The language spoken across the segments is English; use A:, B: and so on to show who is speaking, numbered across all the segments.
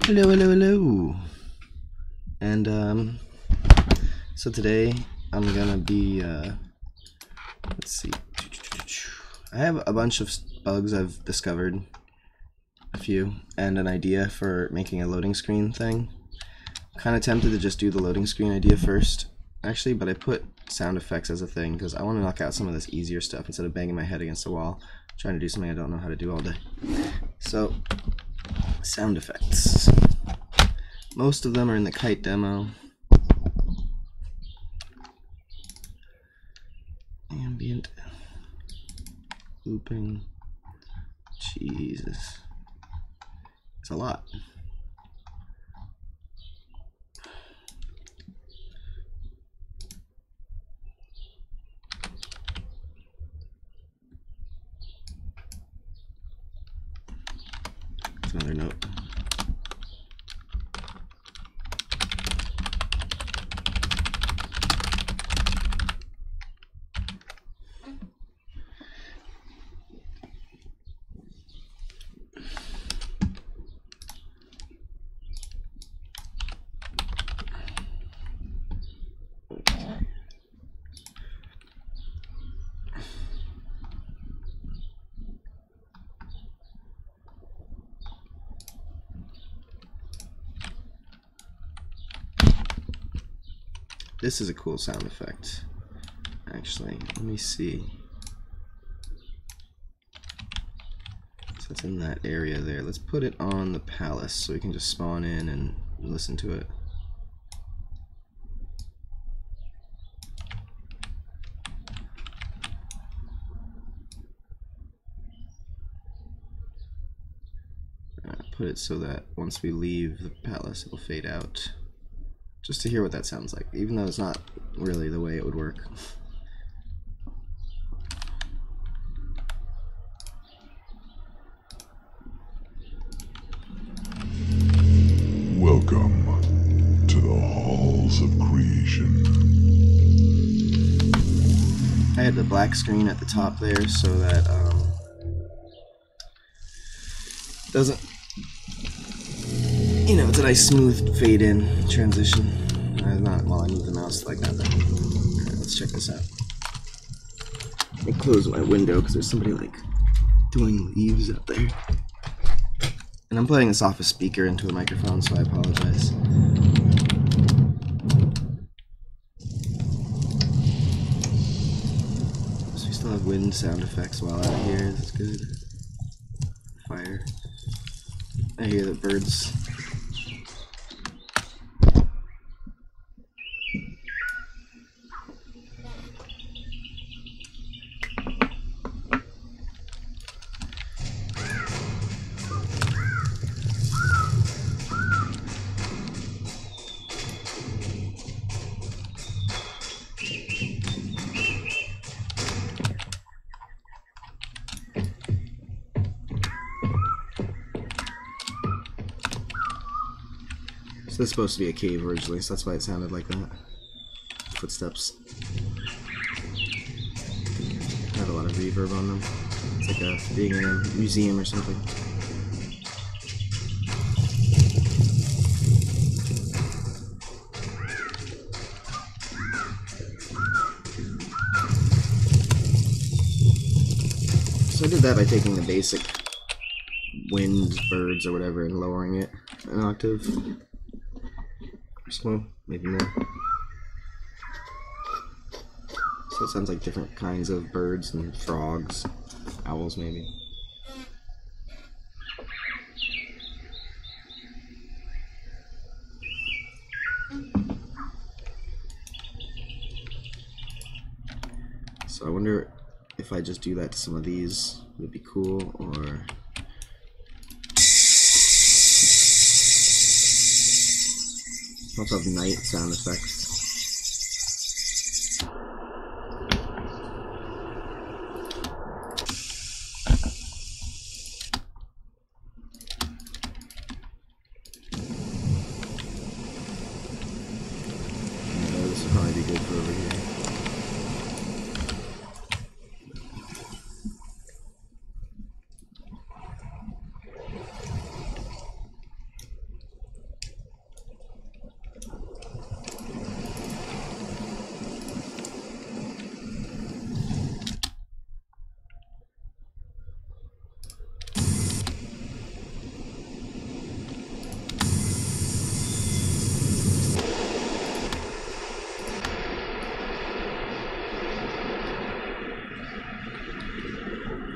A: Hello, hello, hello. And so today I'm gonna be let's see. I have a bunch of bugs I've discovered, a few, and an idea for making a loading screen thing. I'm kind of tempted to just do the loading screen idea first, actually, but I put sound effects as a thing because I want to knock out some of this easier stuff instead of banging my head against the wall, trying to do something I don't know how to do all day. So, sound effects. Most of them are in the kite demo. Ambient. Looping. Jesus. It's a lot. That's another note. This is a cool sound effect, actually. Let me see. So it's in that area there. Let's put it on the palace so we can just spawn in and listen to it. Put it so that once we leave the palace, it'll fade out. Just to hear what that sounds like, even though it's not really the way it would work.
B: Welcome to the halls of creation.
A: I had the black screen at the top there so that doesn't, you know, it's a nice smooth fade in transition. Not while I move the mouse like that. Alright, let's check this out. Let me close my window because there's somebody like doing leaves out there. And I'm playing this off a speaker into a microphone, so I apologize. So we still have wind sound effects while out here. That's good. Fire. I hear the birds. So this is supposed to be a cave originally, so that's why it sounded like that. Footsteps. Have a lot of reverb on them. It's like being in a museum or something. So I did that by taking the basic wind, birds, or whatever, and lowering it an octave. Well, maybe more. So it sounds like different kinds of birds and frogs, owls maybe. So I wonder if I just do that to some of these, would it be cool, or... Also have night sound effects. This would probably be good for over here.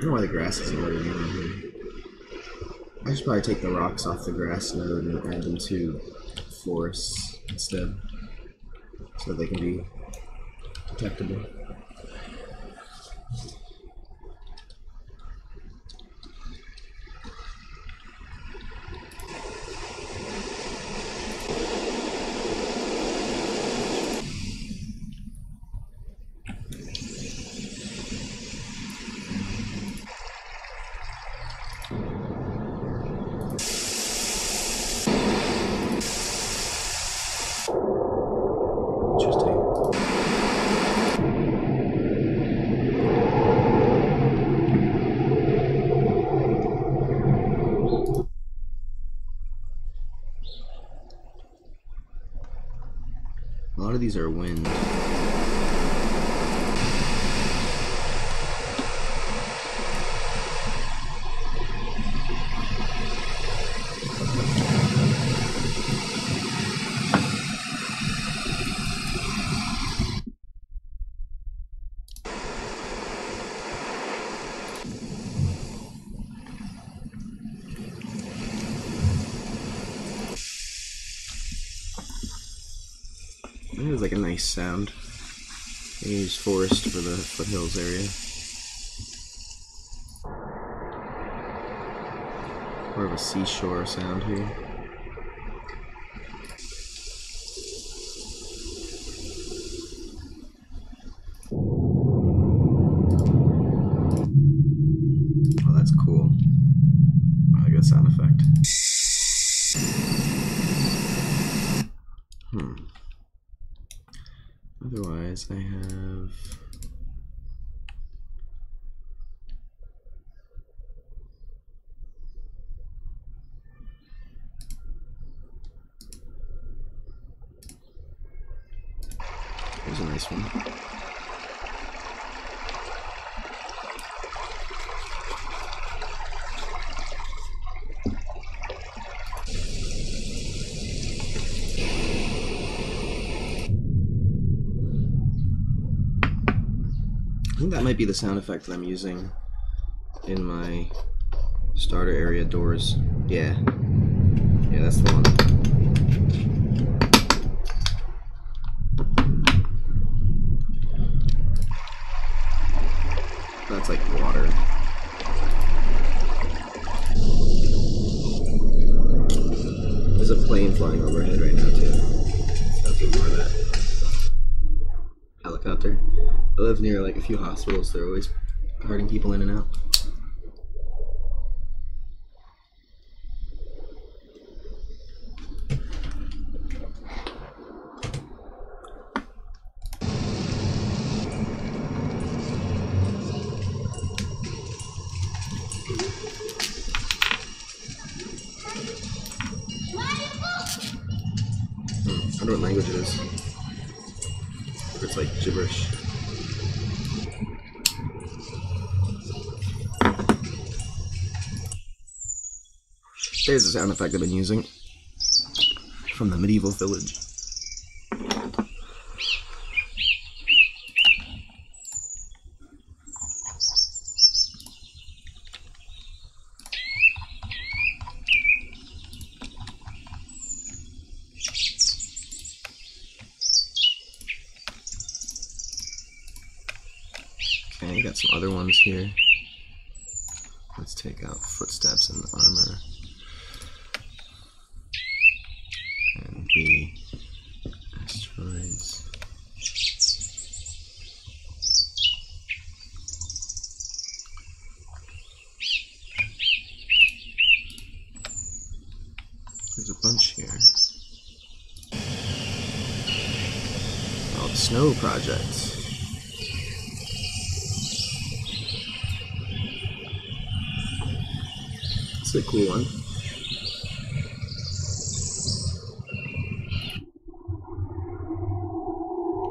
A: don't know why the grass isn't already in here. I should probably take the rocks off the grass node and add them to forests instead, so they can be detectable. A lot of these are wind. It was like a nice sound. I use forest for the foothills area. More of a seashore sound here. Oh, that's cool. I like that sound effect. Otherwise, I have... Here's a nice one. I think that might be the sound effect that I'm using in my starter area doors. Yeah. Yeah, that's the one. That's like water. There's a plane flying overhead right now too. So I'll do more of that. Helicopter. I live near like a few hospitals. They're always carting people in and out. I don't know what language it is. It's like gibberish. There's the sound effect I've been using from the medieval village. Okay, got some other ones here. Let's take out footsteps and armor. And the asteroids. There's a bunch here. Oh, the snow project. It's a cool one.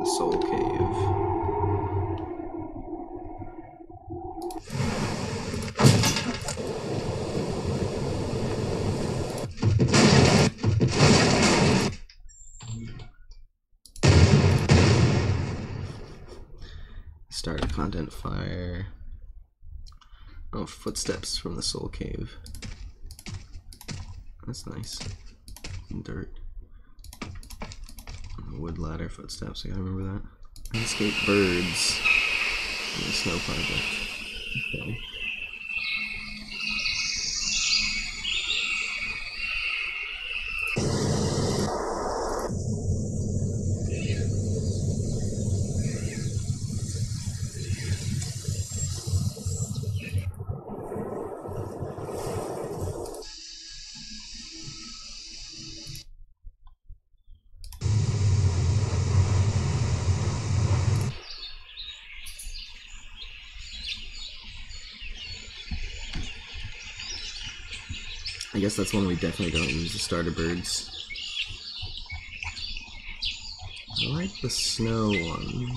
A: The Soul Cave. Start a content fire. Oh, footsteps from the soul cave. That's nice. Dirt. Wood ladder footsteps, I gotta remember that. Landscape birds in the snow project. Okay. I guess that's one we definitely don't use, the starter birds. I like the snow one.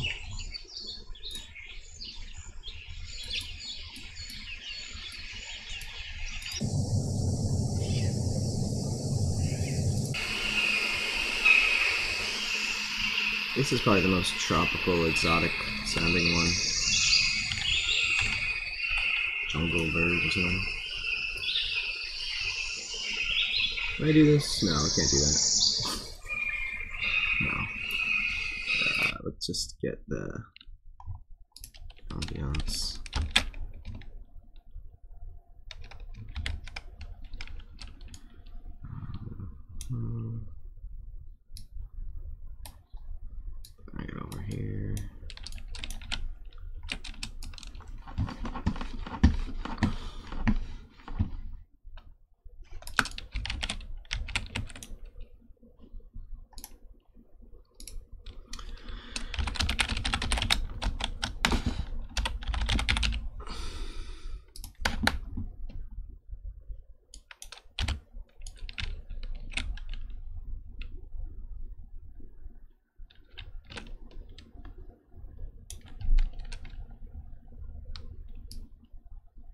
A: This is probably the most tropical, exotic sounding one. Jungle bird or something. Can I do this? No, I can't do that. No. Let's just get the ambiance. Bring it over here.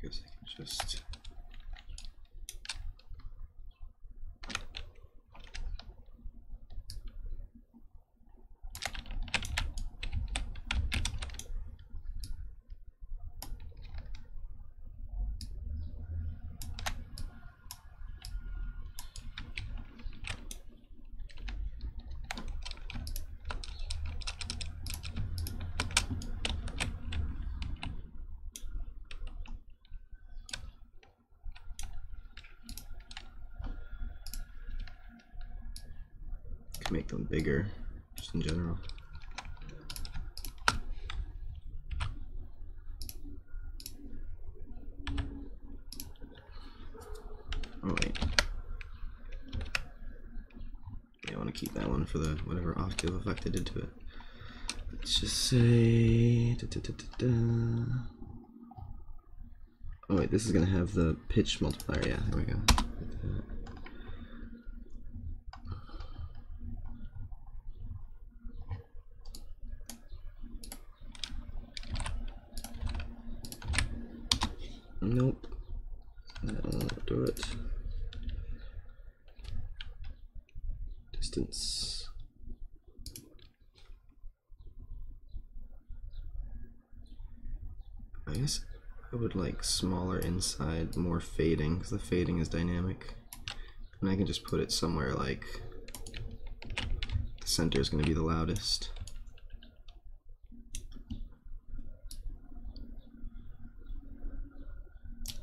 A: Guess I can just make them bigger, just in general. Oh wait. Yeah, I want to keep that one for the whatever octave effect I did to it. Let's just say oh wait, this is gonna have the pitch multiplier, yeah, there we go. Nope, that won't do it. Distance. I guess I would like smaller inside, more fading, because the fading is dynamic. And I can just put it somewhere like the center is going to be the loudest.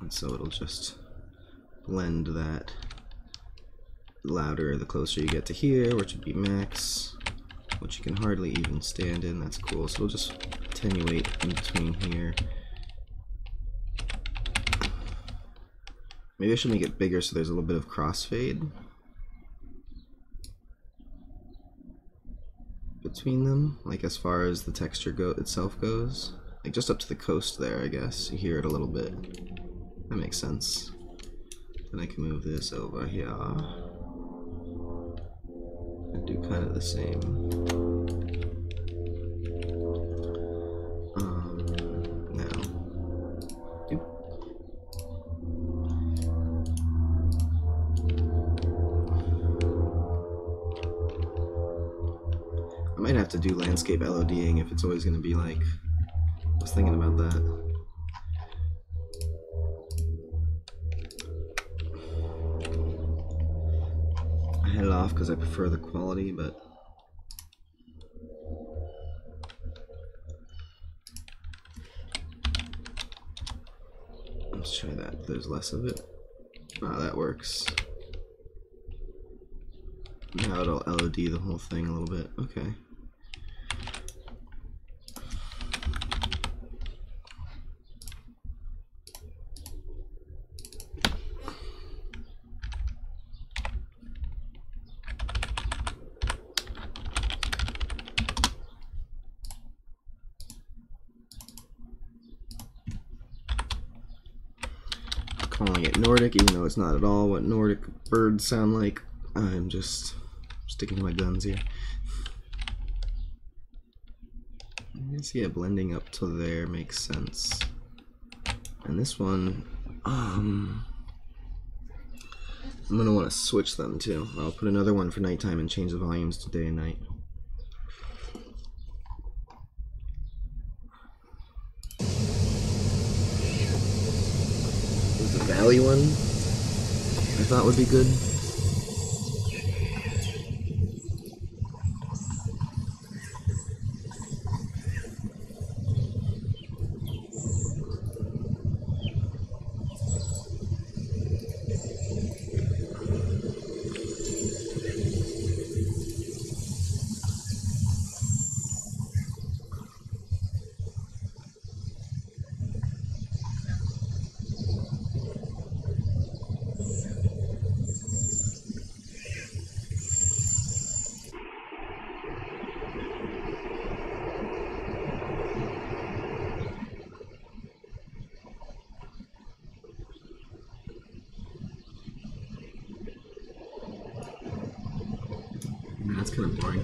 A: And so it'll just blend that louder the closer you get to here, which would be max, which you can hardly even stand in. That's cool. So we'll just attenuate in between here. Maybe I should make it bigger so there's a little bit of crossfade between them, like as far as the texture itself goes. Like just up to the coast there, I guess. You hear it a little bit. That makes sense. Then I can move this over here and do kind of the same. Now. Doop. I might have to do landscape LODing if it's always going to be like, I was thinking about that. off because I prefer the quality, but let's try that. There's less of it. Oh, that works. Now it'll LOD the whole thing a little bit. Okay. Calling it Nordic, even though it's not at all what Nordic birds sound like. I'm just sticking to my guns here. You can see it blending up to there makes sense. And this one, I'm gonna want to switch them too. I'll put another one for nighttime and change the volumes to day and night. The Valley one I thought would be good. That's kind of boring.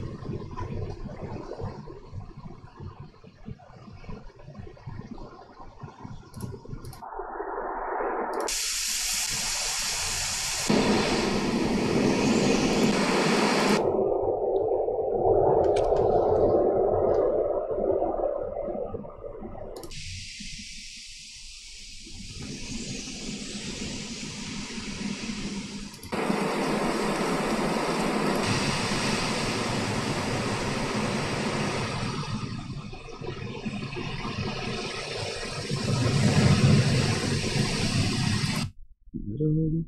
A: Maybe?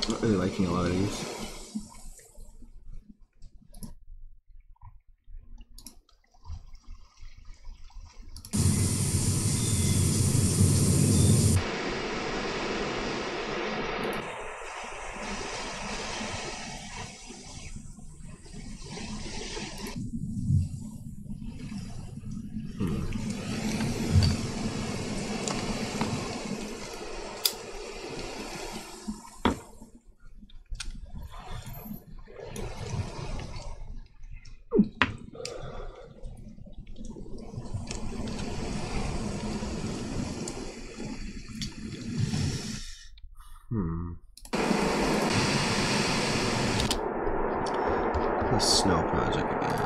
A: Not really liking a lot of these. The snow project again.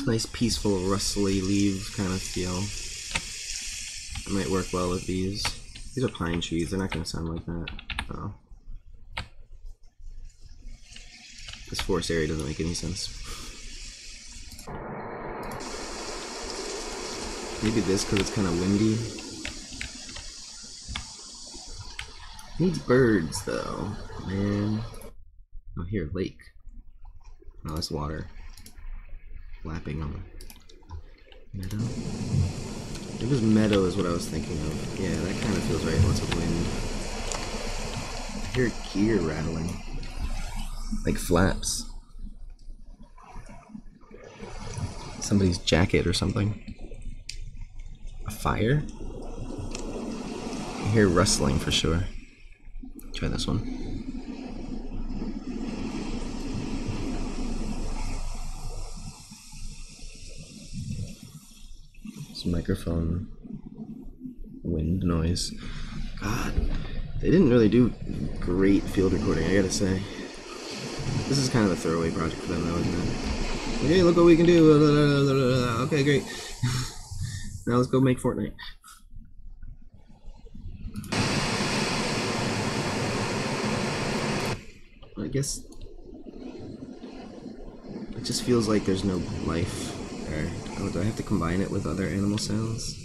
A: Nice peaceful rustly leaves kind of feel. It might work well with these. These are pine trees, they're not going to sound like that. Oh. This forest area doesn't make any sense. Maybe this because it's kind of windy. Needs birds though, man. Oh, here, lake. Oh, that's water. Lapping on the meadow. It was meadow is what I was thinking of. Yeah, that kind of feels right. Lots of wind. I hear gear rattling. Like flaps. Somebody's jacket or something. A fire? I hear rustling for sure. Try this one. Some microphone wind noise. God, they didn't really do great field recording, I gotta say. This is kind of a throwaway project for them though, isn't it? Okay, look what we can do. Okay, great. Now let's go make Fortnite. I guess it just feels like there's no life there. Oh, do I have to combine it with other animal sounds?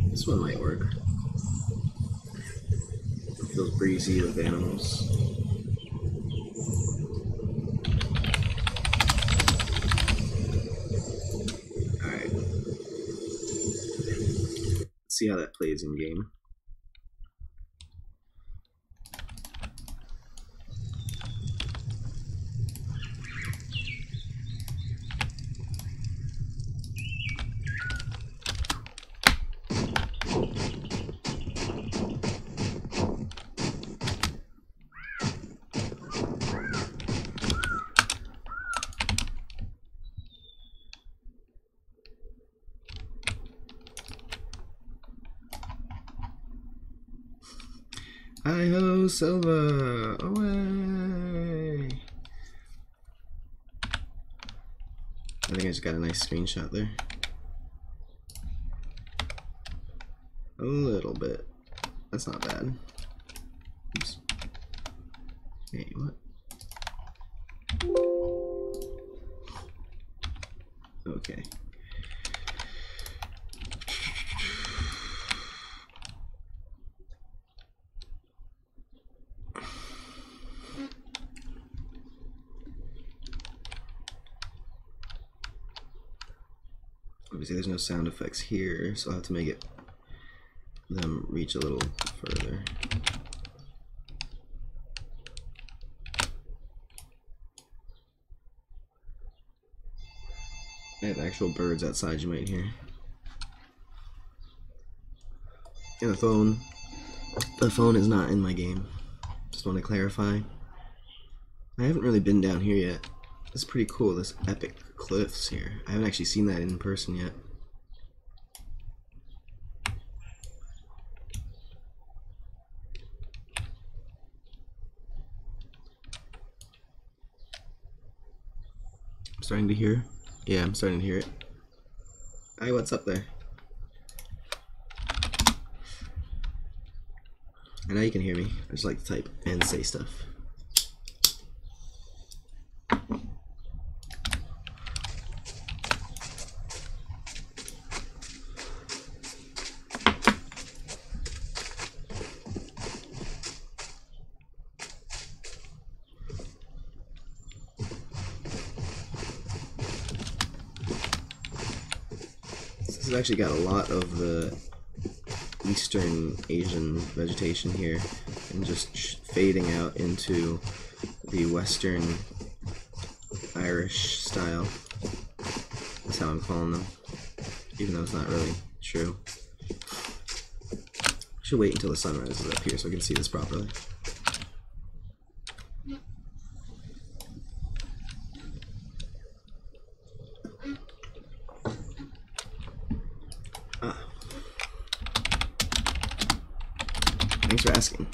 A: This one might work. It feels breezy with animals. Alright. Let's see how that plays in game. Hi-ho, Silva! Away! I think I just got a nice screenshot there. A little bit. That's not bad. Oops. Hey, what? Okay. Obviously there's no sound effects here, so I'll have to make them reach a little further. I have actual birds outside you might hear. And the phone is not in my game. Just want to clarify. I haven't really been down here yet. It's pretty cool, this epic cliffs here. I haven't actually seen that in person yet. I'm starting to hear. Yeah, I'm starting to hear it. Hi, what's up there? I know you can hear me. I just like to type and say stuff. This has actually got a lot of the Eastern Asian vegetation here and just fading out into the Western Irish style. That's how I'm calling them, even though it's not really true. I should wait until the sun rises up here so I can see this properly. Thanks for asking.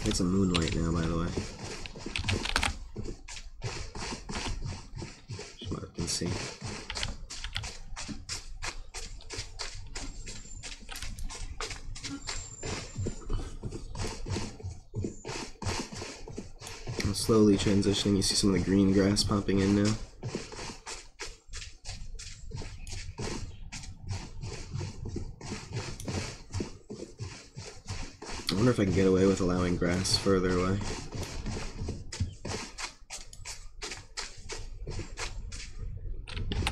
A: It's a moonlight now, by the way. Just what I can see. I'm slowly transitioning. You see some of the green grass popping in now. I wonder if I can get away with allowing grass further away.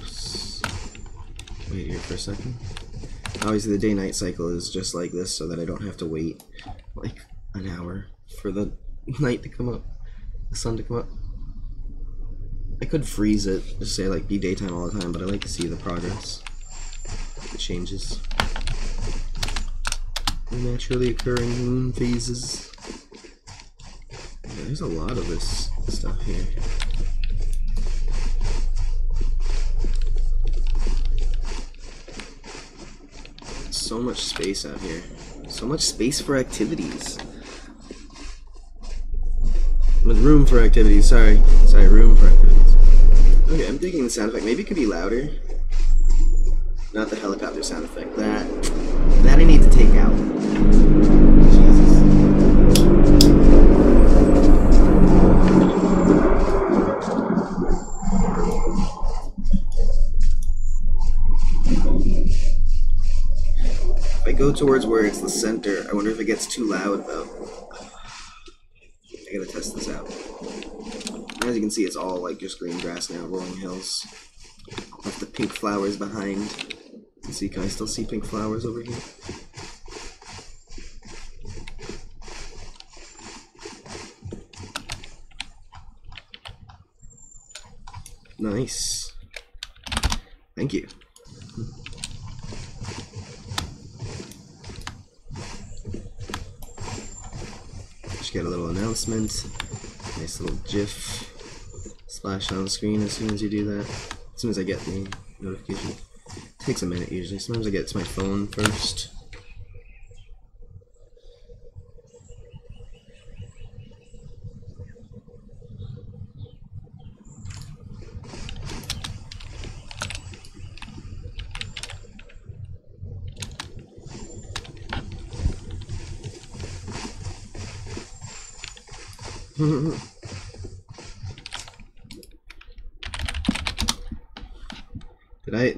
A: Oops. Wait here for a second. Obviously the day-night cycle is just like this so that I don't have to wait like an hour for the night to come up, the sun to come up. I could freeze it, just say like be daytime all the time, but I like to see the progress, the changes. Naturally occurring moon phases. Yeah, there's a lot of this stuff here. So much space out here. So much space for activities. With room for activities, sorry, room for activities. Okay, I'm digging the sound effect. Maybe it could be louder. Not the helicopter sound effect. That I need to take out. Jesus. If I go towards where it's the center, I wonder if it gets too loud though. I gotta test this out. As you can see, it's all like just green grass now, rolling hills. Left the pink flowers behind. See, can I still see pink flowers over here? Nice. Thank you. Just get a little announcement. Nice little GIF. Splash on the screen as soon as you do that. As soon as I get the notification. Takes a minute usually. Sometimes I get to my phone first.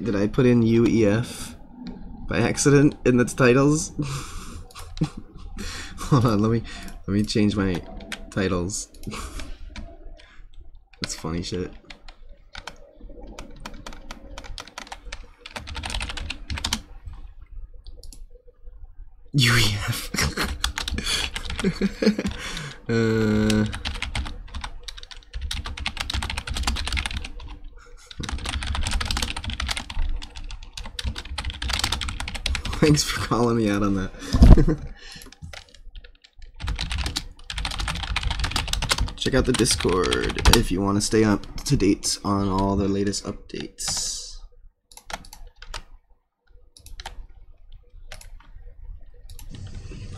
A: Did I put in UEF by accident in the titles? Hold on, let me change my titles. That's funny shit. UEF. Thanks for calling me out on that. Check out the Discord if you want to stay up to date on all the latest updates.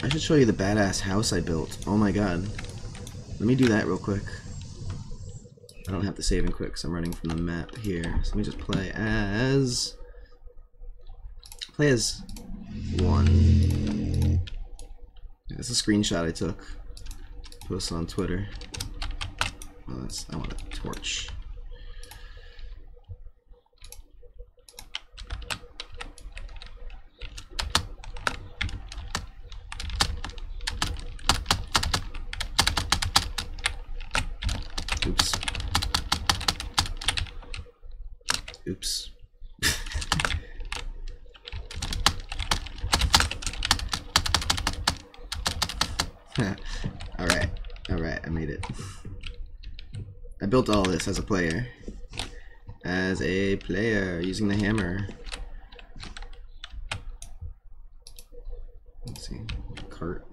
A: I should show you the badass house I built. Oh my god. Let me do that real quick. I don't have to save in quick, so I'm running from the map here. So let me just play as one. That's a screenshot I took. Posted on Twitter. Oh, I want a torch. Oops. Oops. Alright, I made it. I built all this as a player. As a player, using the hammer. Let's see, cart.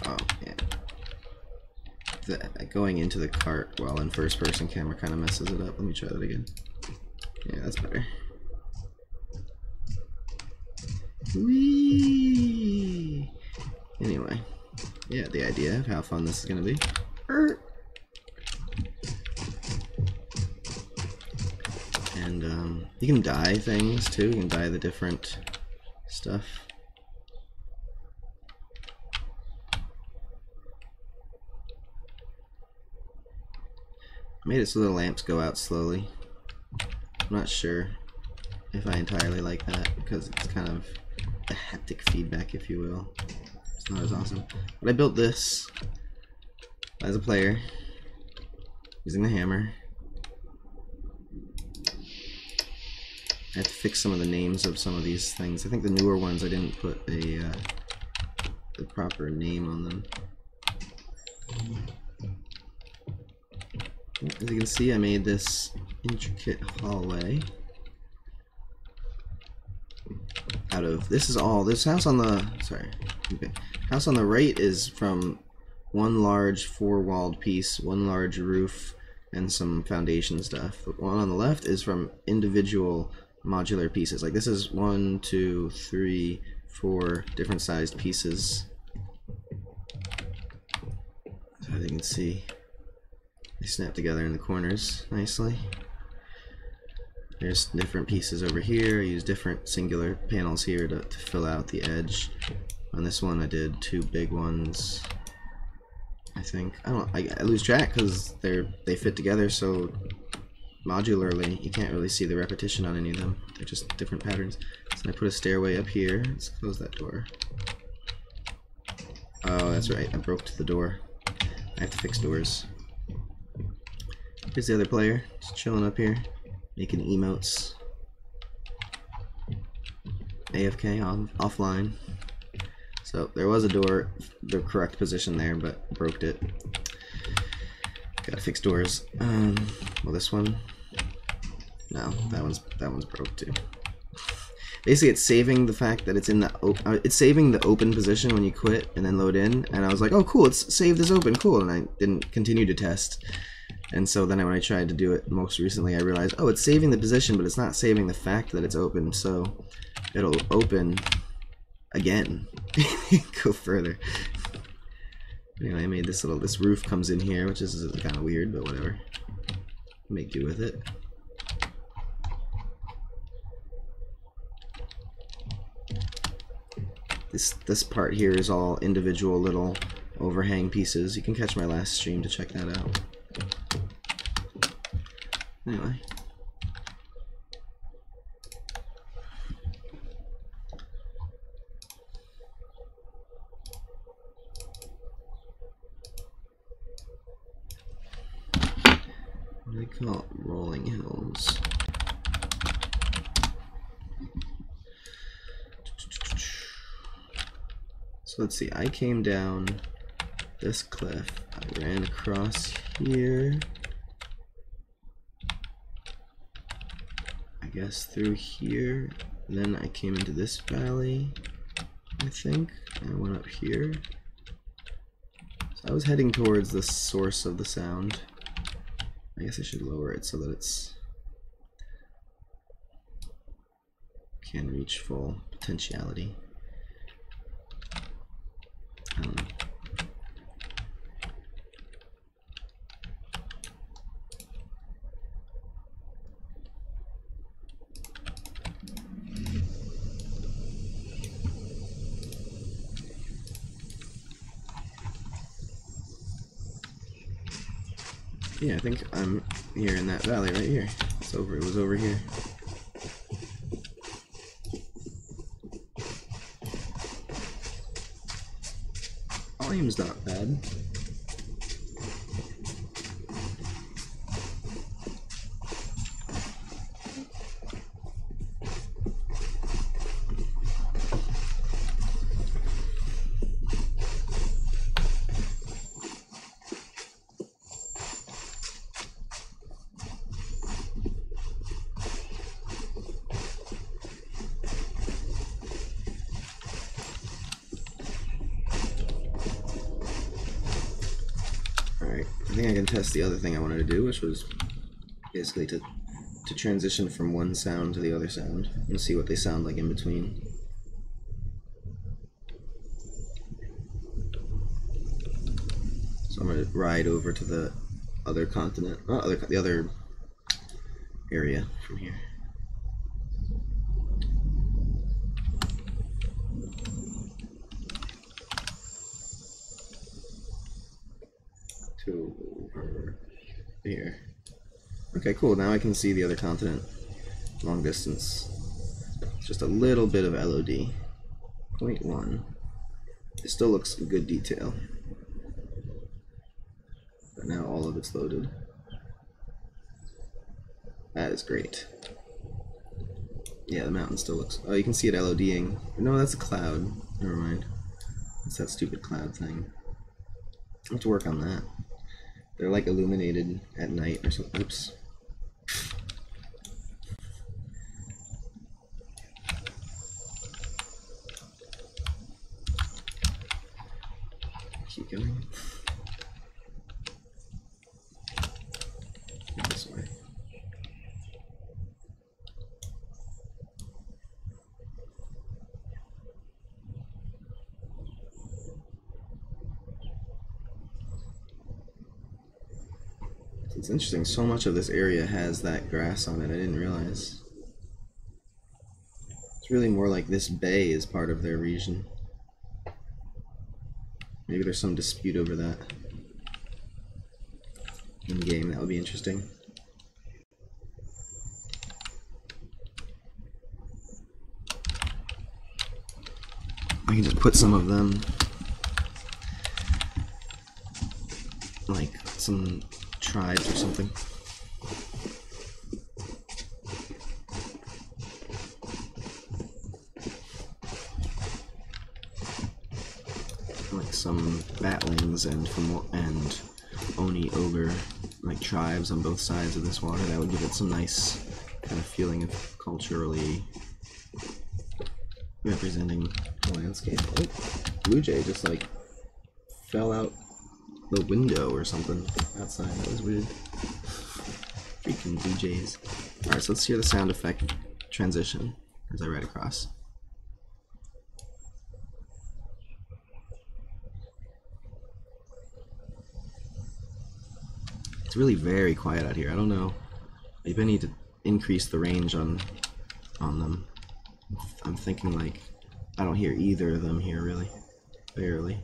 A: Oh, yeah. Going into the cart while in first person camera kind of messes it up. Let me try that again. Yeah, that's better. Whee! Anyway, yeah, the idea of how fun this is gonna be. And you can dye things too. You can dye the different stuff. I made it so the lamps go out slowly. I'm not sure if I entirely like that because it's kind of the haptic feedback, if you will. It's not as awesome. But I built this as a player using the hammer. I have to fix some of the names of some of these things. I think the newer ones I didn't put the proper name on them. As you can see, I made this intricate hallway out of, this is all, this house on the, sorry, okay. House on the right is from one large four-walled piece, one large roof, and some foundation stuff. The one on the left is from individual modular pieces. Like this is 1, 2, 3, 4 different sized pieces. So as you can see, they snap together in the corners nicely. There's different pieces over here. I use different singular panels here to fill out the edge. On this one I did 2 big ones, I think. I lose track because they fit together so modularly you can't really see the repetition on any of them. They're just different patterns. So I put a stairway up here. Let's close that door. Oh, that's right, I broke the door. I have to fix doors. Here's the other player, just chilling up here, making emotes. AFK on offline. So there was a door, the correct position there, but broke it. Gotta fix doors. Well, this one, no, that one's broke too. Basically, it's saving the fact that it's in the it's saving the open position when you quit and then load in. And I was like, oh, cool, it's saved as open, cool. And I didn't continue to test. And so then when I tried to do it most recently, I realized, oh, it's saving the position, but it's not saving the fact that it's open. So it'll open again. Go further. Anyway, I made this roof comes in here, which is kind of weird, but whatever. Make do with it. This part here is all individual little overhang pieces. You can catch my last stream to check that out. Anyway. What do they call it? Rolling hills. So let's see, I came down this cliff, I ran across here, I guess through here, and then I came into this valley, I think, and I went up here. So I was heading towards the source of the sound. I guess I should lower it so that it's can reach full potentiality. I don't know. Yeah, I think I'm here in that valley right here. It was over here. Volume's not bad. think I can test the other thing I wanted to do, which was basically to transition from one sound to the other sound and see what they sound like in between. So I'm gonna ride over to the other continent, the other area from here. To over here. Okay, cool. Now I can see the other continent long distance. It's just a little bit of LOD. 0.1. It still looks good detail. But now all of it's loaded. That is great. Yeah, the mountain still looks... Oh, you can see it LODing. No, that's a cloud. Never mind. It's that stupid cloud thing. I have to work on that. They're like illuminated at night or something. Oops. Keep going. This way. It's interesting, so much of this area has that grass on it, I didn't realize. It's really more like this bay is part of their region. Maybe there's some dispute over that in game. That would be interesting. I can just put some of them, like some tribes or something. Like some batlings and Oni ogre, like tribes on both sides of this water. That would give it some nice kind of feeling of culturally representing the landscape. Oh, blue jay just like fell out the window or something outside. That was weird. Freaking blue jays. Alright, so let's hear the sound effect transition as I ride across. It's really very quiet out here. I don't know. Maybe I need to increase the range on them. I'm thinking like I don't hear either of them here really. Barely.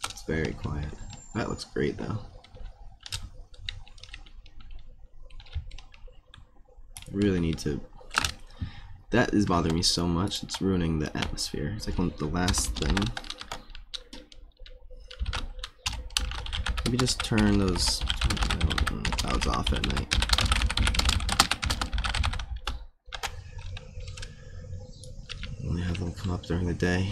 A: It's very quiet. That looks great though. Really need to... That is bothering me so much. It's ruining the atmosphere. It's like the last thing. Maybe just turn those clouds off at night. Only have them come up during the day.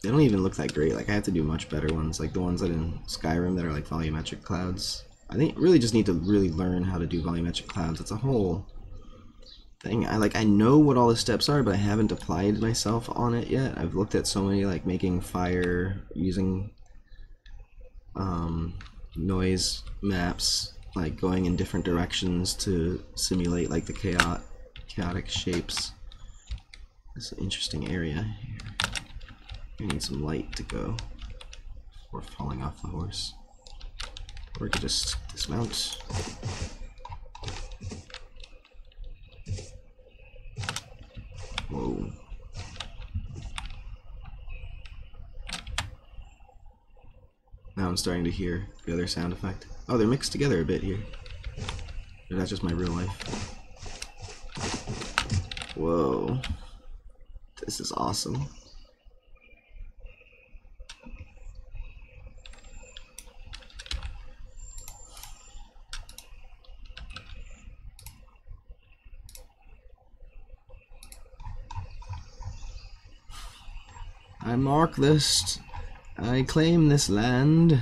A: They don't even look that great. Like I have to do much better ones, like the ones that in Skyrim that are like volumetric clouds. I think really just need to really learn how to do volumetric clouds. It's a whole thing. I know what all the steps are, but I haven't applied myself on it yet. I've looked at so many, like making fire using noise maps, like going in different directions to simulate like the chaotic shapes. It's an interesting area here. I need some light to go before falling off the horse. Or we could just dismount. Whoa. Now I'm starting to hear the other sound effect. Oh, they're mixed together a bit here. Or that's just my real life. Whoa. This is awesome. I mark this. I claim this land.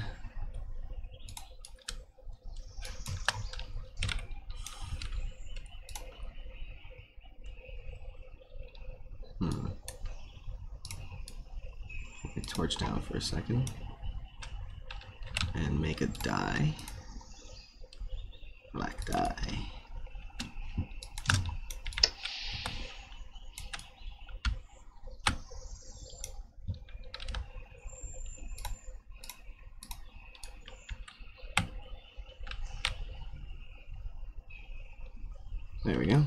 A: torch down for a second and make a dye. Black dye. There we go.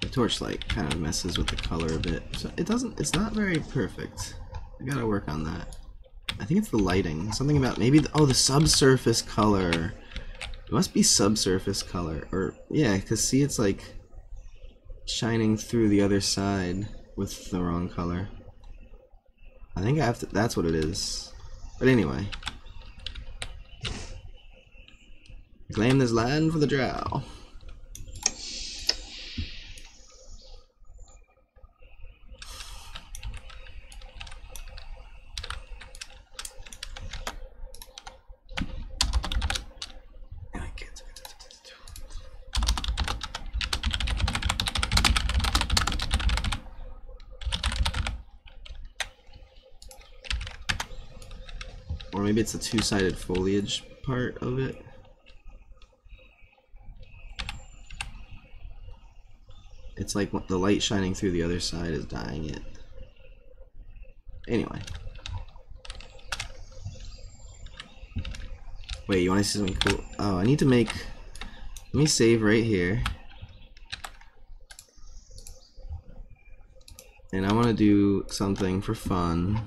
A: The torchlight kind of messes with the color a bit, so it's not very perfect. I gotta work on that. I think it's the lighting. Something about maybe the subsurface color. It must be subsurface color, or yeah, because see, it's like shining through the other side with the wrong color. I think I have to. That's what it is. But anyway. Claim this land for the drow. Or maybe it's the two-sided foliage part of it. It's like the light shining through the other side is dyeing it. Anyway. Wait, you want to see something cool? Oh, I need to make... Let me save right here. And I want to do something for fun.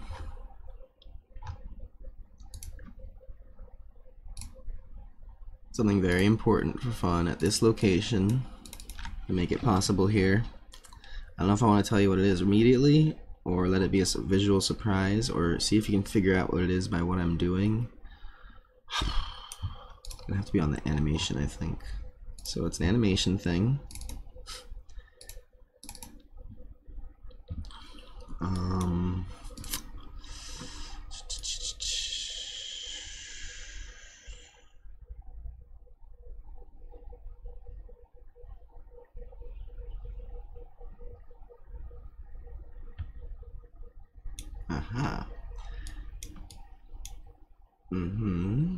A: Something very important for fun at this location. To make it possible here. I don't know if I want to tell you what it is immediately, or let it be a visual surprise, or see if you can figure out what it is by what I'm doing. It's gonna have to be on the animation, I think. So it's an animation thing. Aha. Mm-hmm.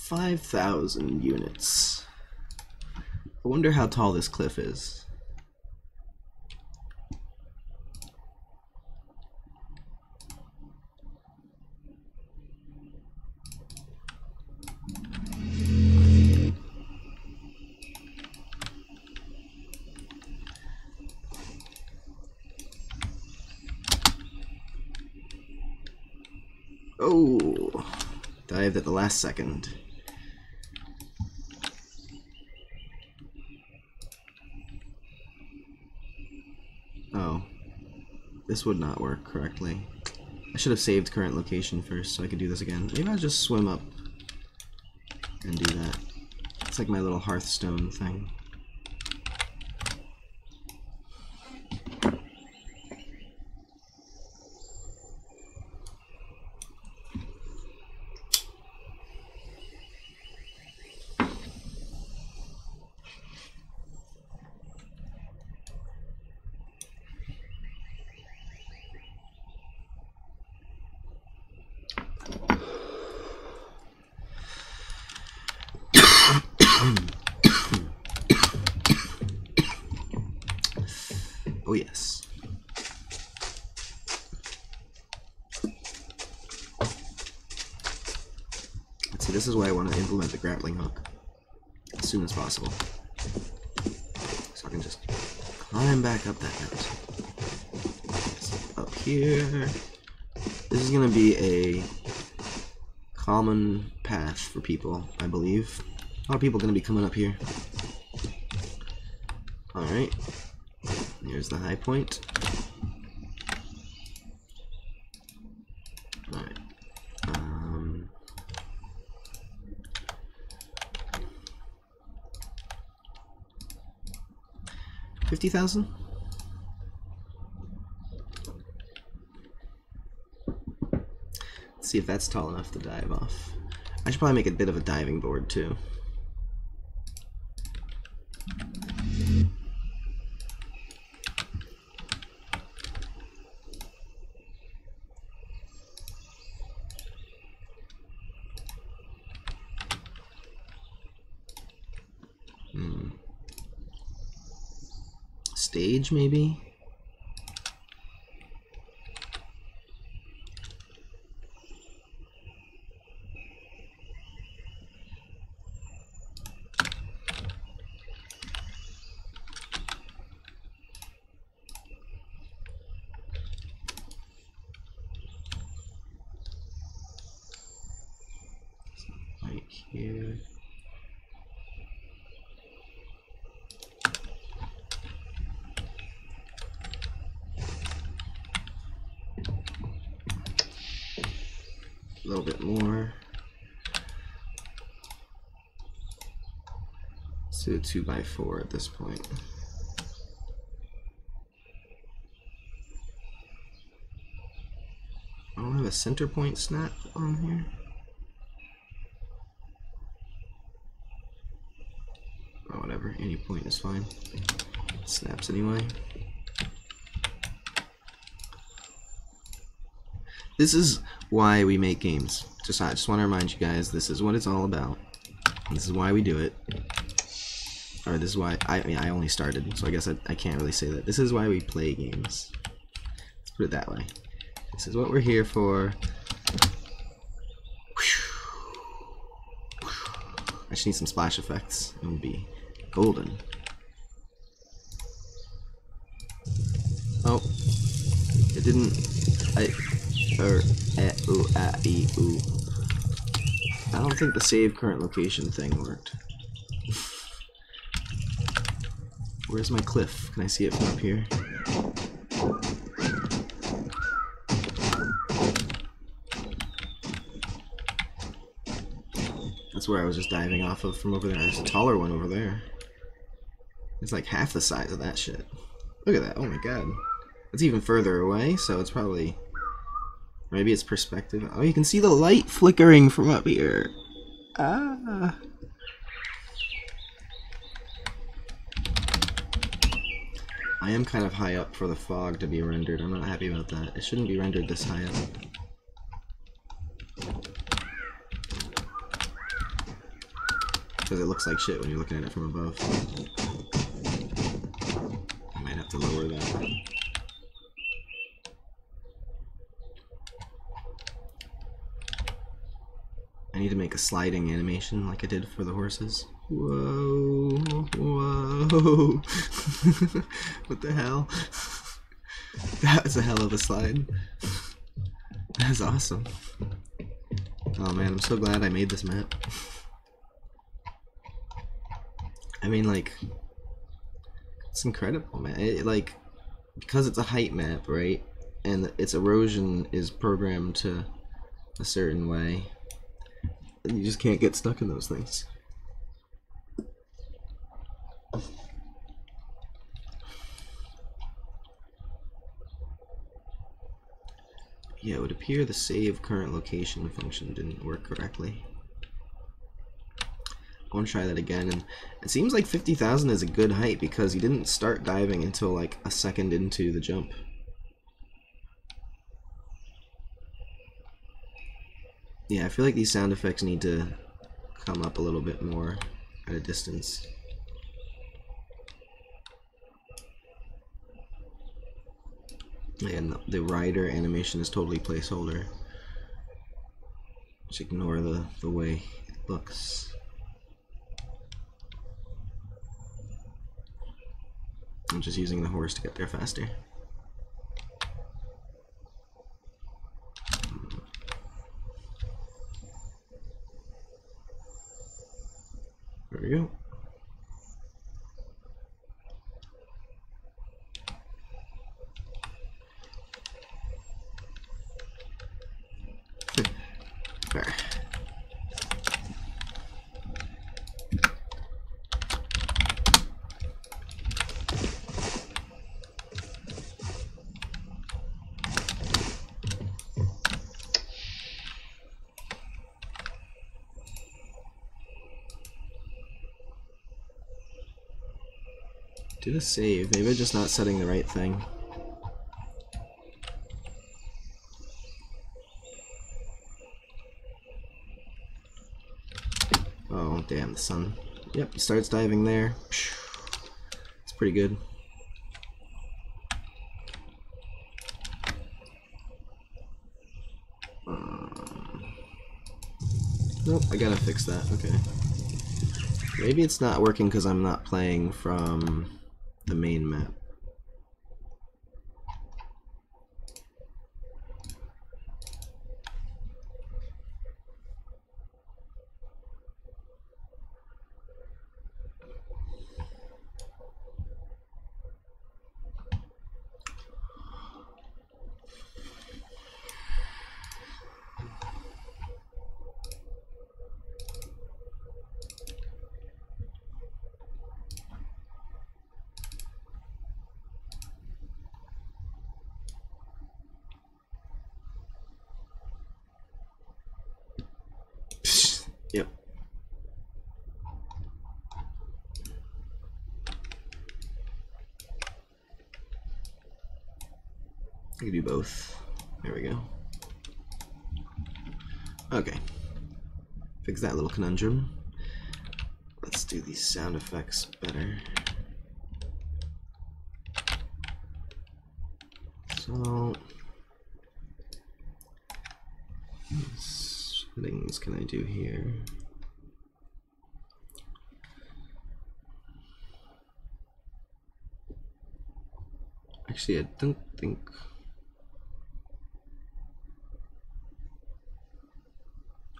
A: 5,000 units. I wonder how tall this cliff is. Oh, dived at the last second. Oh, this would not work correctly. I should have saved current location first so I could do this again. Maybe I'll just swim up and do that. It's like my little Hearthstone thing. Oh yes. Let's see, this is why I want to implement the grappling hook as soon as possible. So I can just climb back up that mountain. Up here. This is going to be a common path for people, I believe. A lot of people are going to be coming up here. Alright. Here's the high point. Alright. 50,000? Let's see if that's tall enough to dive off. I should probably make a bit of a diving board too. Stage, maybe? Right here. A little bit more. Let's do a 2x4 at this point. I don't have a center point snap on here. Oh, whatever, any point is fine. It snaps anyway. This is why we make games. I just want to remind you guys, this is what it's all about. This is why we do it. Or this is why, I mean, I only started, so I guess I can't really say that. This is why we play games. Let's put it that way. This is what we're here for. I just need some splash effects. It would be golden. Oh. It didn't... I don't think the save current location thing worked. Where's my cliff? Can I see it from up here? That's where I was just diving off of from over there. There's a taller one over there. It's like half the size of that shit. Look at that. Oh my god. It's even further away, so it's probably... Maybe it's perspective. Oh, you can see the light flickering from up here. Ah. I am kind of high up for the fog to be rendered. I'm not happy about that. It shouldn't be rendered this high up. Because it looks like shit when you're looking at it from above. I might have to lower that. I need to make a sliding animation like I did for the horses. Whoa, whoa. What the hell? That was a hell of a slide. That was awesome. Oh man, I'm so glad I made this map. I mean, like, it's incredible, man. Like, because it's a height map, right? And its erosion is programmed to a certain way. You just can't get stuck in those things. Yeah, it would appear the save current location function didn't work correctly. I want to try that again, and it seems like 50,000 is a good height because you didn't start diving until like a second into the jump. Yeah, I feel like these sound effects need to come up a little bit more at a distance. And the rider animation is totally placeholder. Just ignore the way it looks. I'm just using the horse to get there faster. There we go. There. Do the save. Maybe I'm just not setting the right thing. Oh, damn, the sun. Yep, he starts diving there. It's pretty good. Nope, I gotta fix that. Okay. Maybe it's not working because I'm not playing from the main map. Yep. I can do both. There we go. Okay. Fix that little conundrum. Let's do these sound effects better. So, what settings can I do here? Actually, I don't think.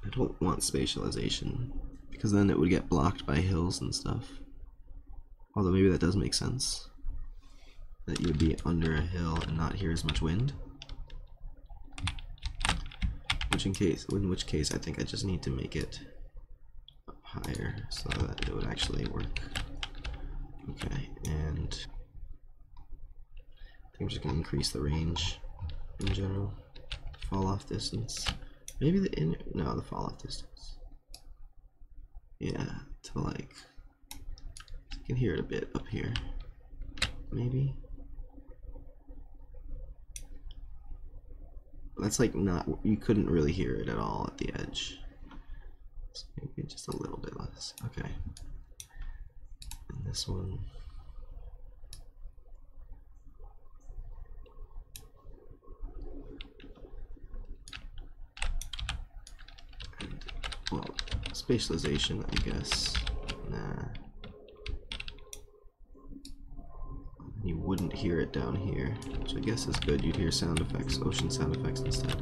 A: I don't want spatialization because then it would get blocked by hills and stuff. Although maybe that does make sense. That you would be under a hill and not hear as much wind. In which case I think I just need to make it up higher so that it would actually work. Okay, and I think I'm just gonna increase the range in general. Fall off distance. Maybe the fall off distance. Yeah, to like, you can hear it a bit up here. Maybe. That's like not, you couldn't really hear it at all at the edge. So maybe just a little bit less. Okay. And this one. And, well, spatialization, I guess. Nah. You wouldn't hear it down here, which I guess is good. You'd hear sound effects, ocean sound effects instead.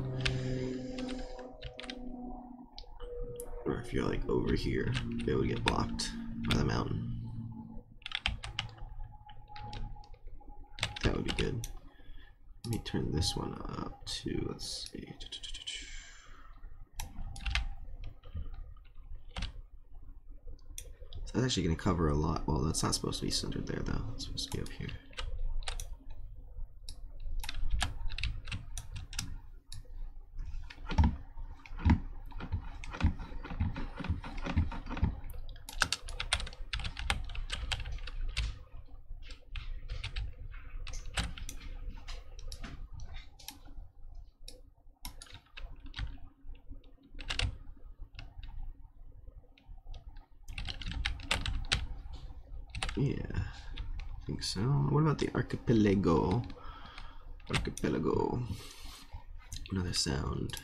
A: Or if you're like over here, they would get blocked by the mountain. That would be good. Let me turn this one up to, let's see. So that's actually going to cover a lot. Well, that's not supposed to be centered there though. It's supposed to be up here. Yeah, I think so. What about the archipelago? Archipelago. Another sound.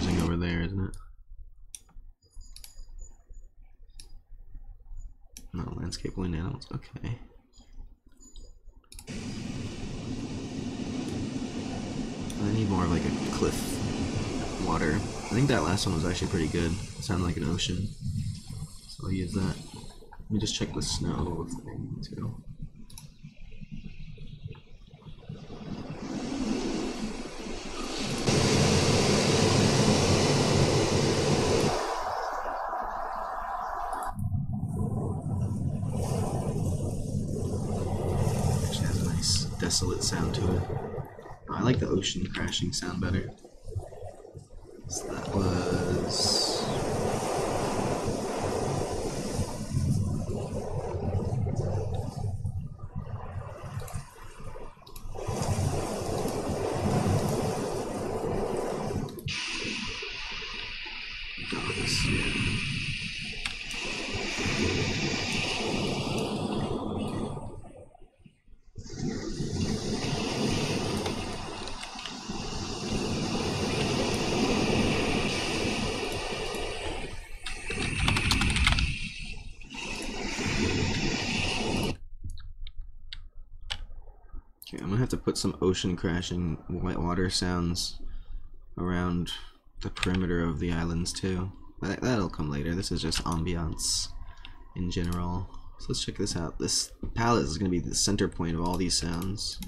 A: confusing over there, isn't it? No, landscape wind animals, okay. I need more of like a cliff water. I think that last one was actually pretty good. It sounded like an ocean. So I'll use that. Let me just check the snow thing too. Actually has a nice desolate sound to it. I like the ocean crashing sound better. So that was... Okay, I'm gonna have to put some ocean crashing whitewater sounds around the perimeter of the islands too. That'll come later. This is just ambiance in general. So let's check this out. This palette is gonna be the center point of all these sounds.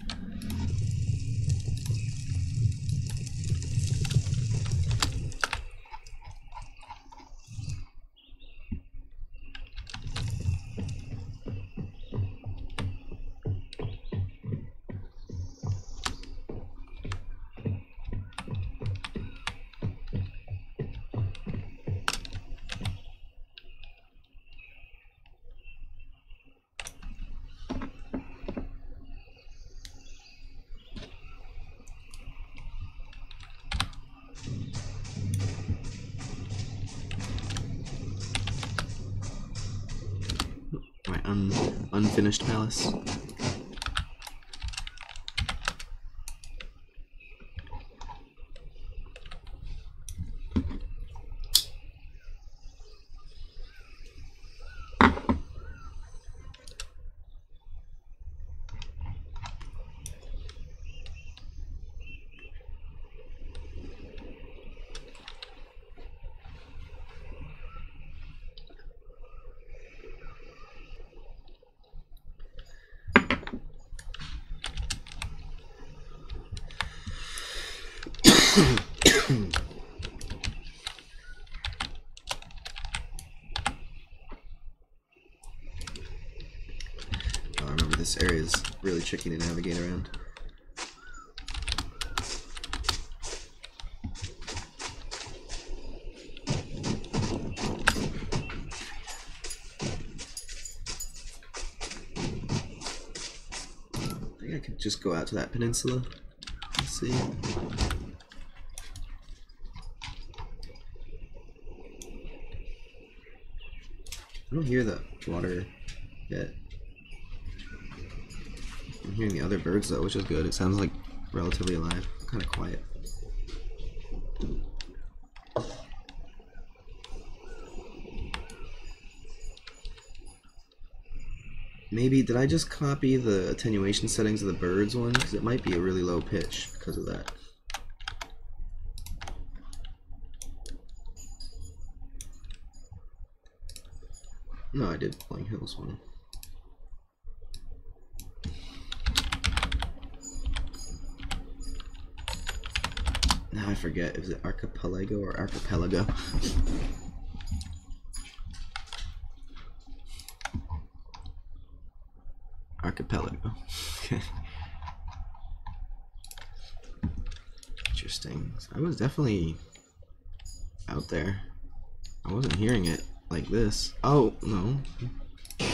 A: My unfinished palace. I remember this area is really tricky to navigate around. I think I could just go out to that peninsula. Let's see. I don't hear the water yet. I'm hearing the other birds though, which is good. It sounds like relatively alive. Kind of quiet. Maybe, did I just copy the attenuation settings of the birds one? Because it might be a really low pitch because of that. No, I did Flying Hills one. Now I forget, is it archipelago or archipelago? Archipelago. Okay. Interesting. I was definitely out there. I wasn't hearing it like this. Oh, no. I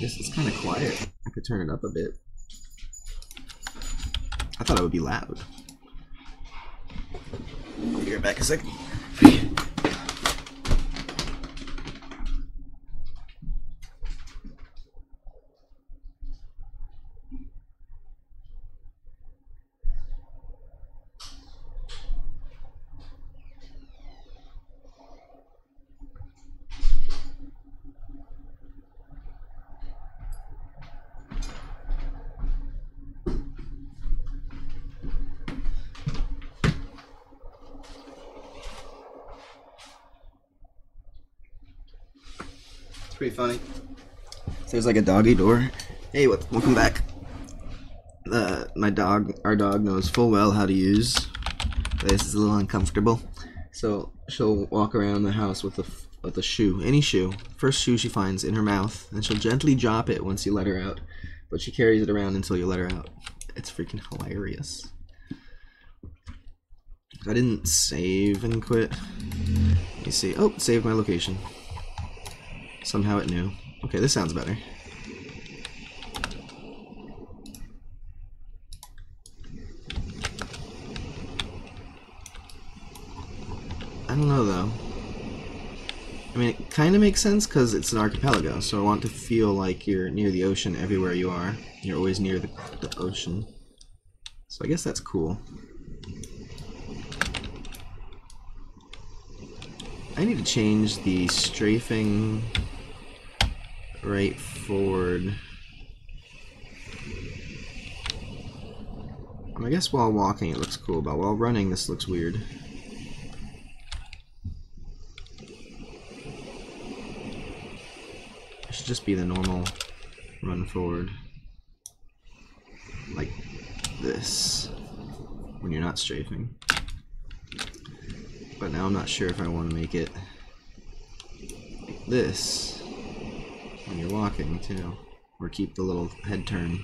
A: guess it's kind of quiet. I could turn it up a bit. I thought it would be loud. I'll be right back a second. It's pretty funny. So there's like a doggy door. Hey, welcome back. Our dog knows full well how to use this. Is a little uncomfortable, so she'll walk around the house with a shoe, any shoe, first shoe she finds in her mouth, and she'll gently drop it once you let her out. But she carries it around until you let her out. It's freaking hilarious. I didn't save and quit. Let me see. Oh, it saved my location. Somehow it knew. Okay, this sounds better. I don't know though. I mean, it kind of makes sense because it's an archipelago, so I want to feel like you're near the ocean everywhere you are. You're always near the ocean. So I guess that's cool. I need to change the strafing right forward. I guess while walking it looks cool, but while running this looks weird. It should just be the normal run forward. Like this. When you're not strafing. But now I'm not sure if I want to make it like this when you're walking too, or keep the little head turn.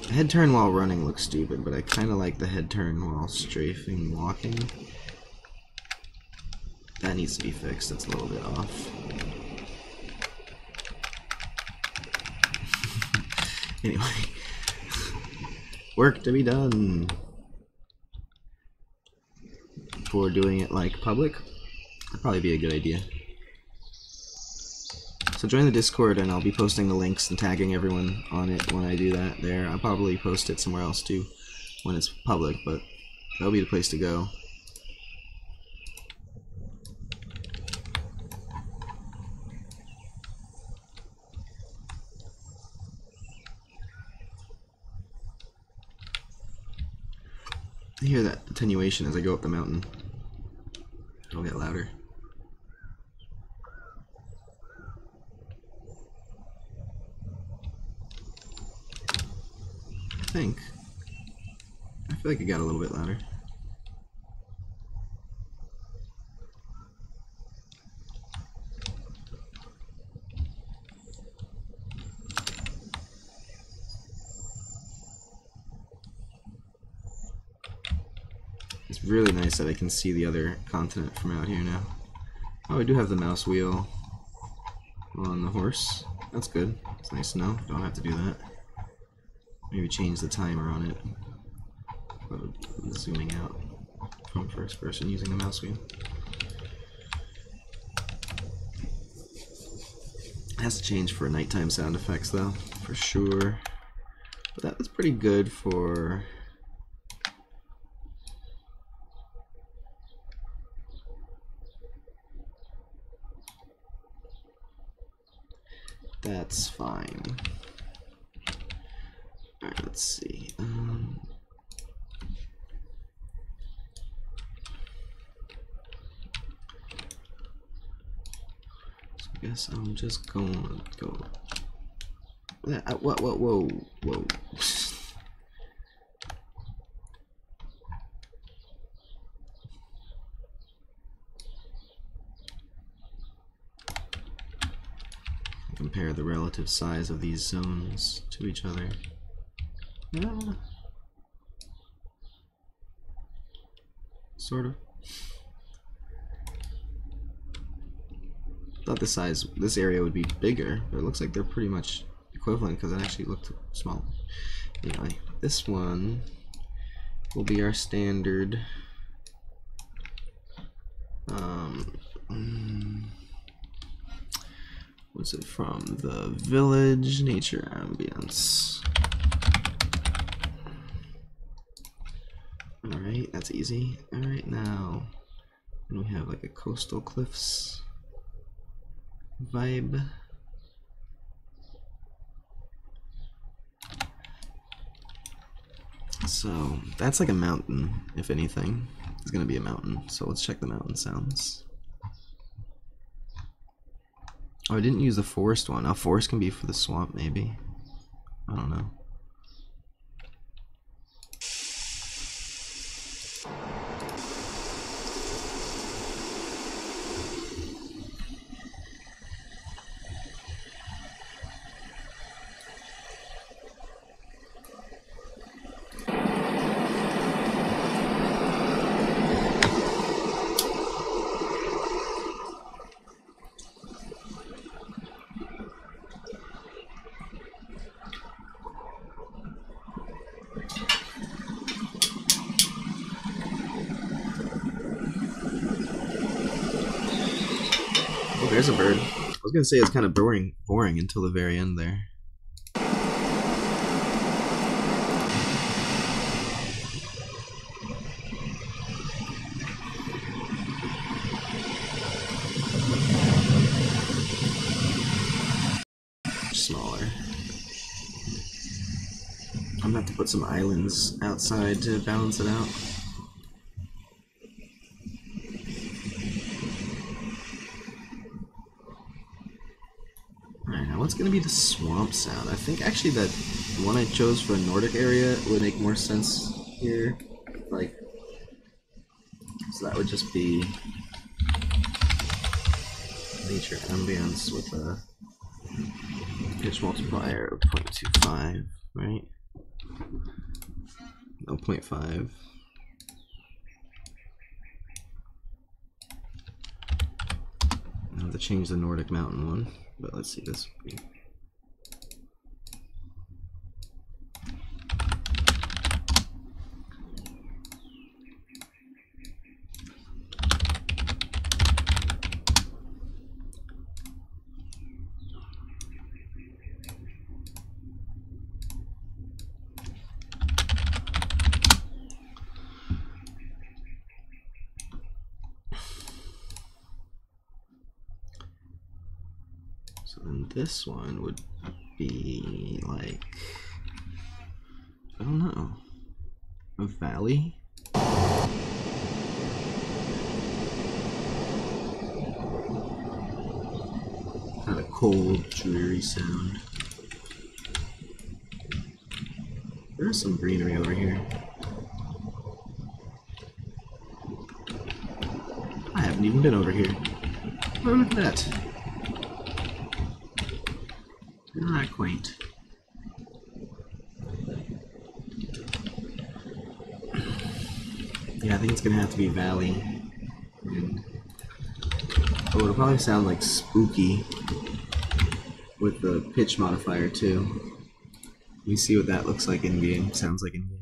A: The head turn while running looks stupid, but I kind of like the head turn while strafing walking. That needs to be fixed, that's a little bit off. Anyway, work to be done. For doing it like public, that'd probably be a good idea. So join the Discord and I'll be posting the links and tagging everyone on it when I do that there. I'll probably post it somewhere else too when it's public, but that'll be the place to go. I hear that attenuation as I go up the mountain. It'll get louder. I feel like it got a little bit louder. It's really nice that I can see the other continent from out here now. Oh, I do have the mouse wheel on the horse. That's good. It's nice to know. Don't have to do that. Maybe change the timer on it. Zooming out from first person using the mouse wheel. It has to change for nighttime sound effects though, for sure. But that's pretty good for... That's fine. Alright, let's see. So I guess I'm just going to go. Whoa. Compare the relative size of these zones to each other. Sort of. Thought this area would be bigger, but it looks like they're pretty much equivalent because it actually looked small. Anyway, this one will be our standard. Was it from the village nature ambience? Alright, that's easy. Alright, now we have like a coastal cliffs vibe. So that's like a mountain, if anything. It's gonna be a mountain. So let's check the mountain sounds. Oh, I didn't use the forest one. Oh, forest can be for the swamp, maybe. I don't know. Oh, there's a bird. I was gonna say it's kind of boring until the very end there. Smaller. I'm gonna have to put some islands outside to balance it out. Alright, now what's gonna be the swamp sound? I think actually that one I chose for a Nordic area would make more sense here. Like, so that would just be nature ambience with a pitch multiplier of 0.25, right? No, 0.5. I have to change the Nordic mountain one, but let's see this. So then this one would be like, I don't know, a valley? Kind of cold, dreary sound. There's some greenery over here. I haven't even been over here. Oh, look at that. Isn't that quaint? Yeah, I think it's gonna have to be valley. And, oh, it'll probably sound like spooky with the pitch modifier too. You see what that looks like in game, sounds like in game.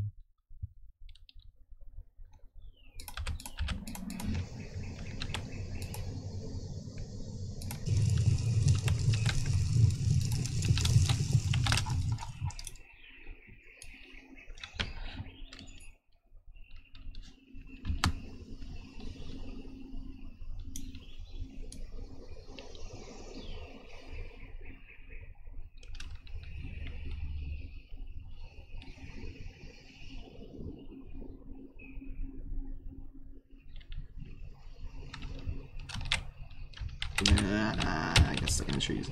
A: I guess second trees.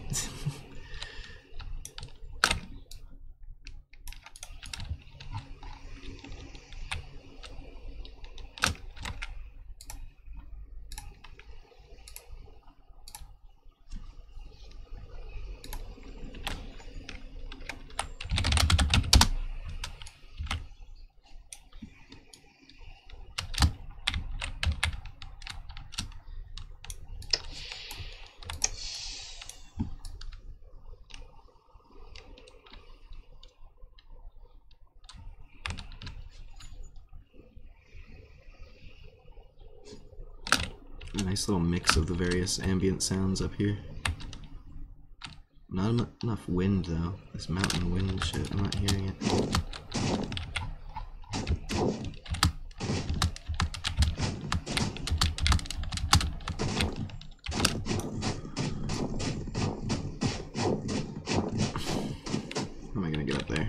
A: A nice little mix of the various ambient sounds up here. Not enough wind though. This mountain wind shit, I'm not hearing it. How am I gonna get up there?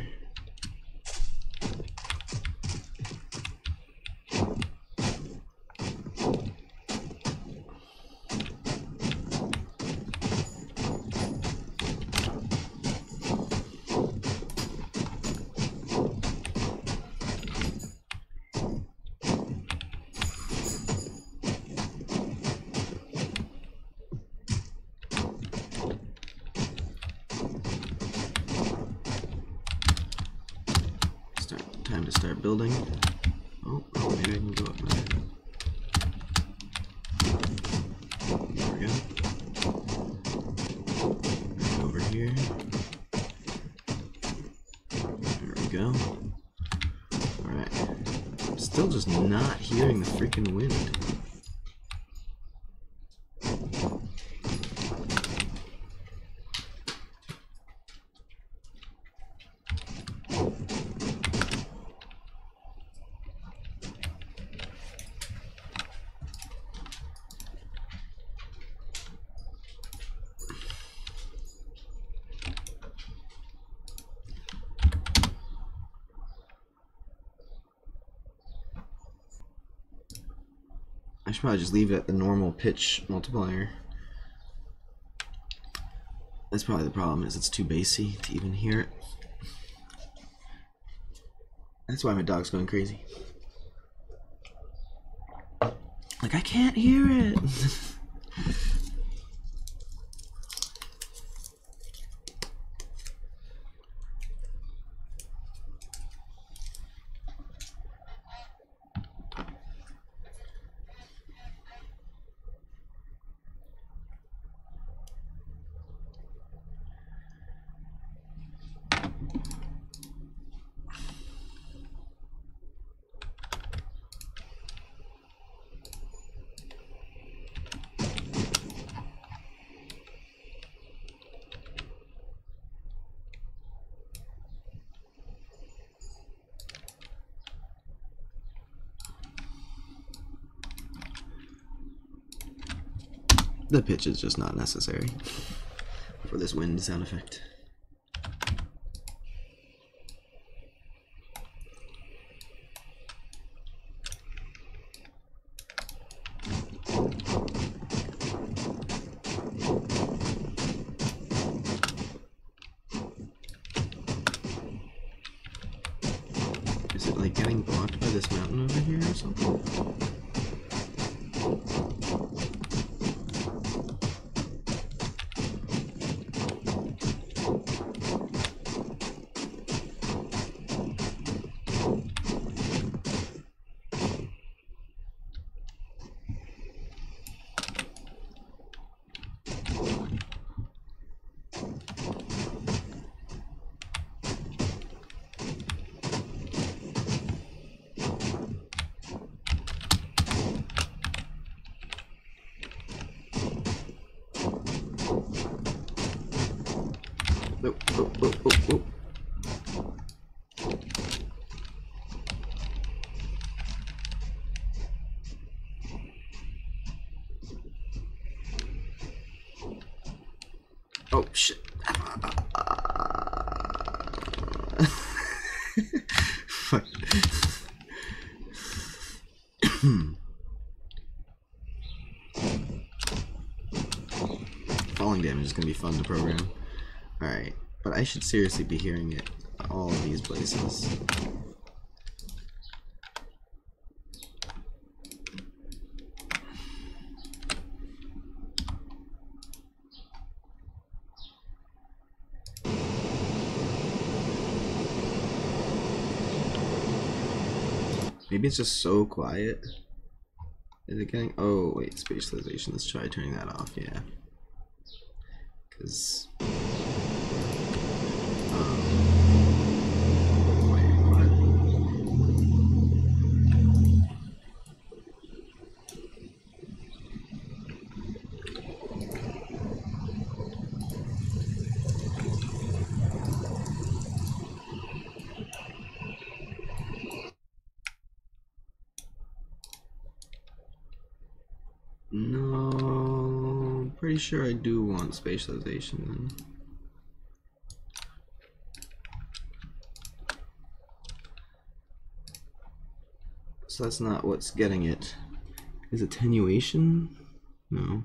A: to start building. Oh, maybe I can go up there. There we go. Right over here. There we go. Alright. I'm still just not hearing the freaking wind. I should probably just leave it at the normal pitch multiplier. That's probably the problem, is it's too bassy to even hear it. That's why my dog's going crazy. Like, I can't hear it! The pitch is just not necessary for this wind sound effect. Is it like getting blocked by this mountain over here or something? Oh. Oh shit. Fuck. Falling damage is gonna be fun to program. Alright, but I should seriously be hearing it all of these places. Maybe it's just so quiet. Is it getting? Oh wait, spatialization. Let's try turning that off. Yeah, because. Wait, what? No, I'm pretty sure I do want spatialization then. So that's not what's getting it. Is attenuation? No.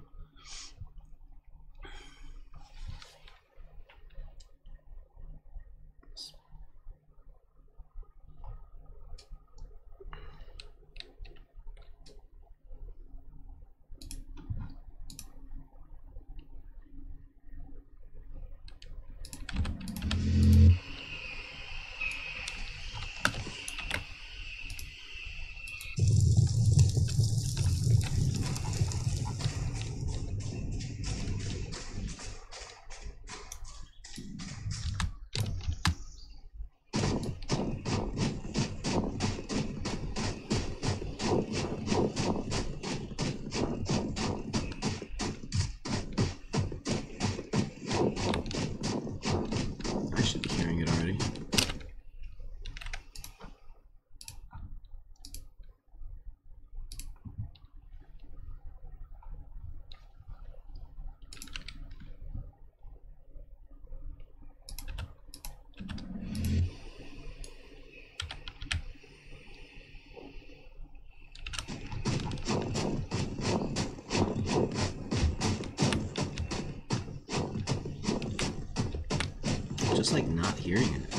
A: just like not hearing it.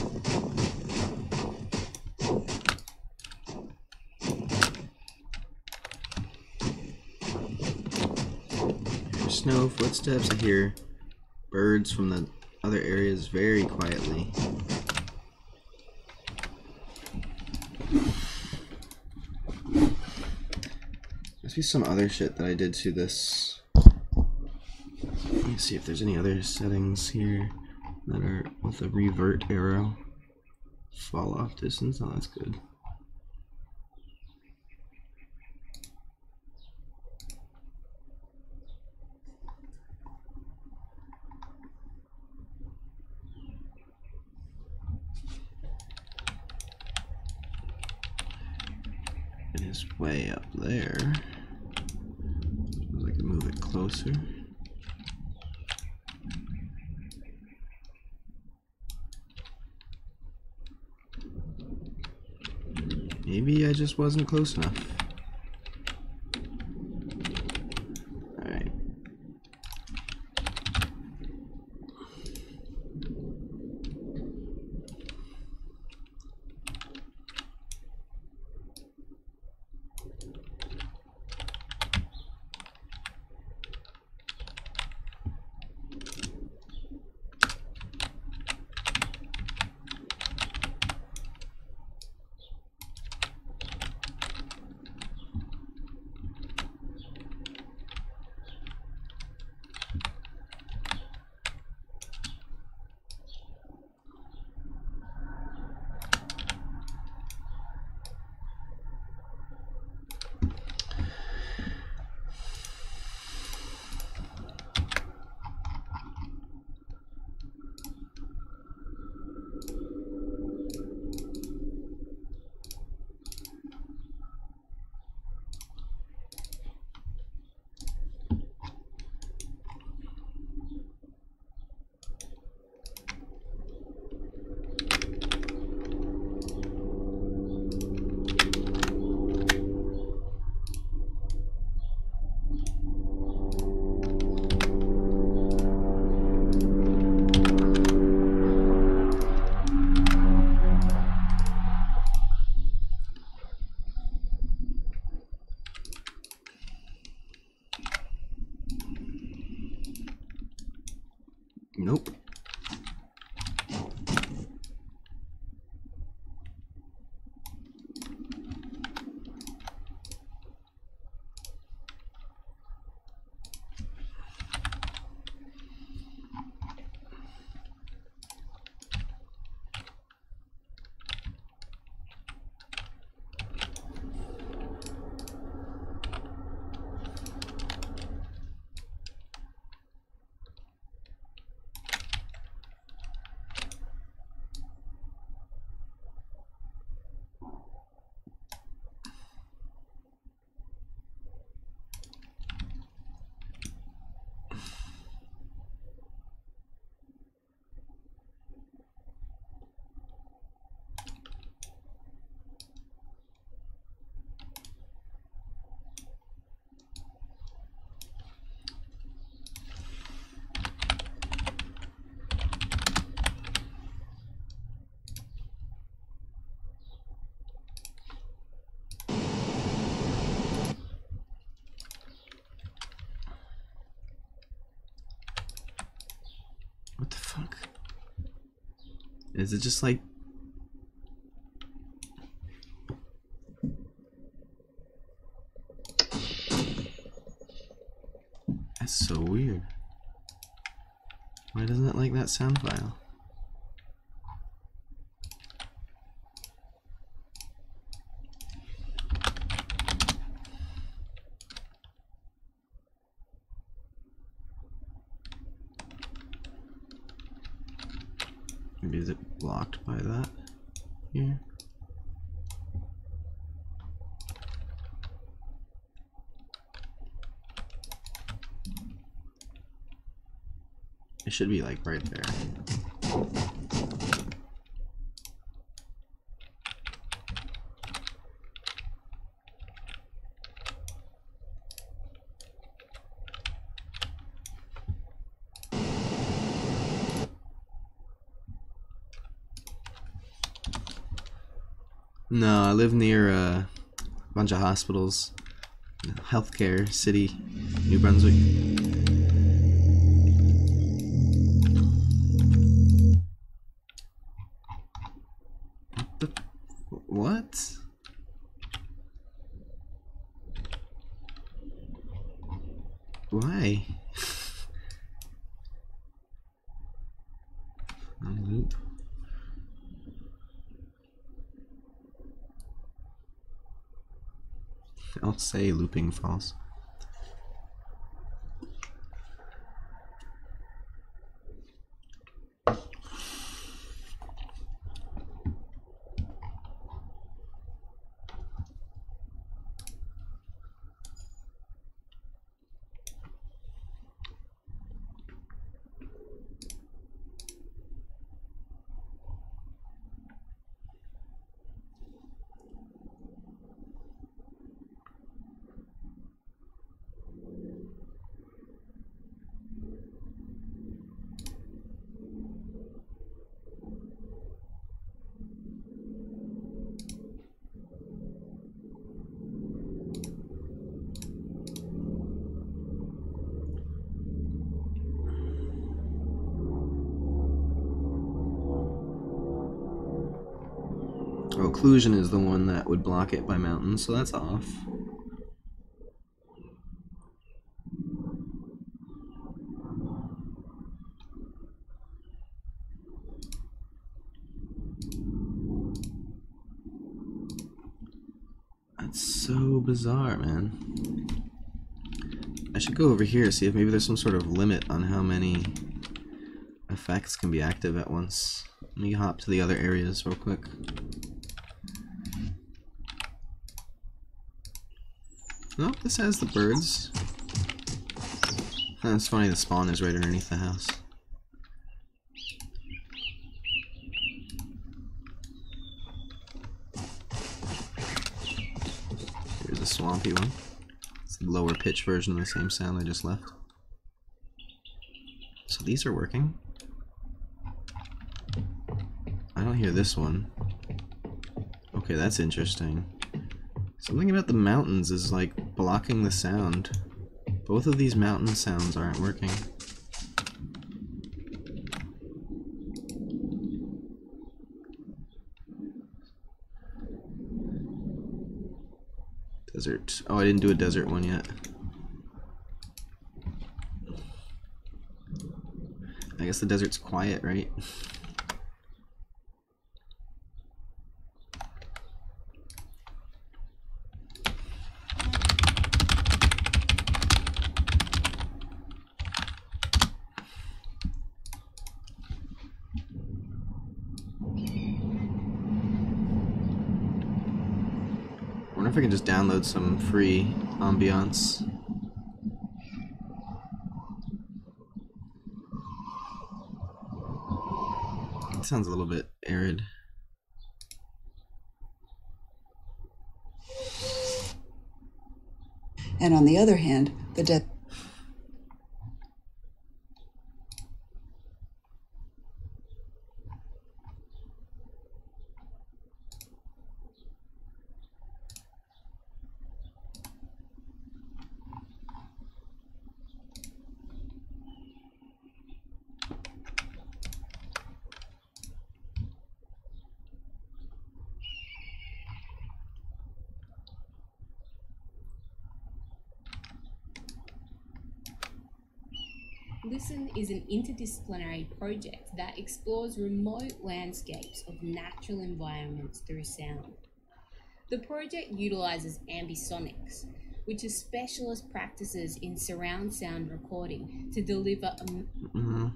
A: I hear snow, footsteps. I hear birds from the other areas very quietly. Must be some other shit that I did to this. Let me see if there's any other settings here that are with a revert arrow. Fall off distance. Oh, that's good. It is way up there. I can move it closer. Maybe I just wasn't close enough. Alright. Nope. What the fuck? Is it just like... That's so weird. Why doesn't it like that sound file? Maybe is it blocked by that here? It should be like right there. No, I live near a bunch of hospitals. Healthcare city, New Brunswick. What? Why? Loop. I'll say looping false. Oh, occlusion is the one that would block it by mountains, so that's off. That's so bizarre, man. I should go over here, see if maybe there's some sort of limit on how many effects can be active at once. Let me hop to the other areas real quick. Nope, this has the birds. It's funny, the spawn is right underneath the house. Here's a swampy one. It's the lower pitch version of the same sound I just left. So these are working. I don't hear this one. Okay, that's interesting. Something about the mountains is like blocking the sound. Both of these mountain sounds aren't working. Desert. Oh, I didn't do a desert one yet. I guess the desert's quiet, right? I wonder if I can just download some free ambiance. It sounds a little bit arid.
C: And on the other hand, the death.
D: Listen is an interdisciplinary project that explores remote landscapes of natural environments through sound. The project utilizes ambisonics, which are specialist practices in surround sound recording to deliver
A: I'm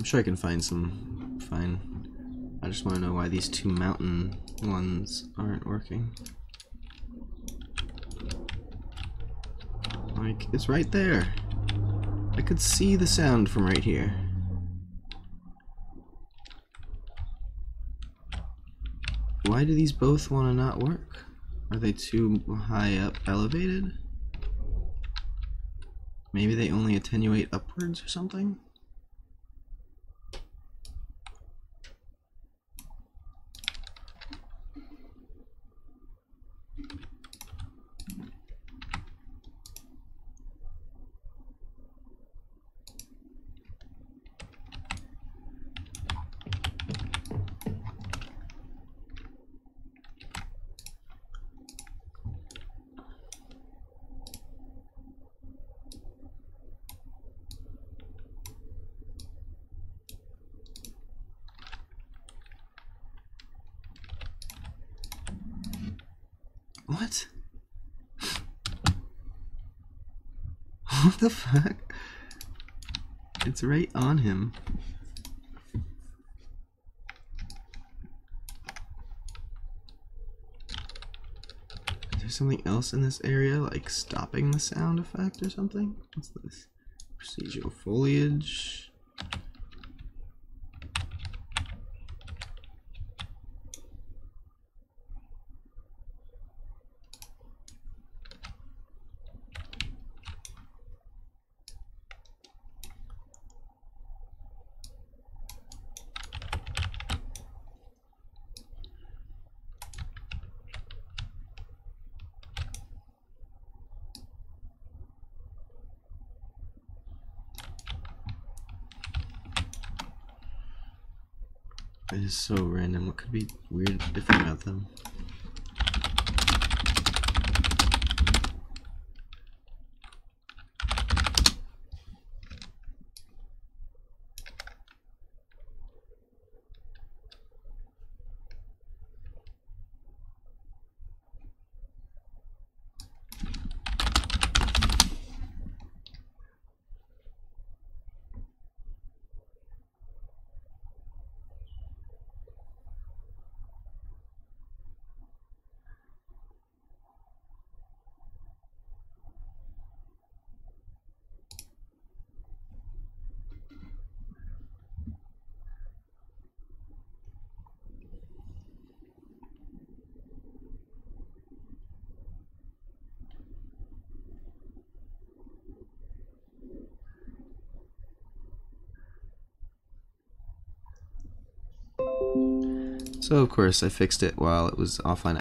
A: sure I can find some fine. I just want to know why these two mountain ones aren't working. Like, it's right there. I could see the sound from right here. Why do these both want to not work? Are they too high up elevated? Maybe they only attenuate upwards or something? What? What the fuck? It's right on him. Is there something else in this area, like stopping the sound effect or something? What's this? Procedural foliage. It is so random. What could be weird, different about them? So of course I fixed it while it was offline.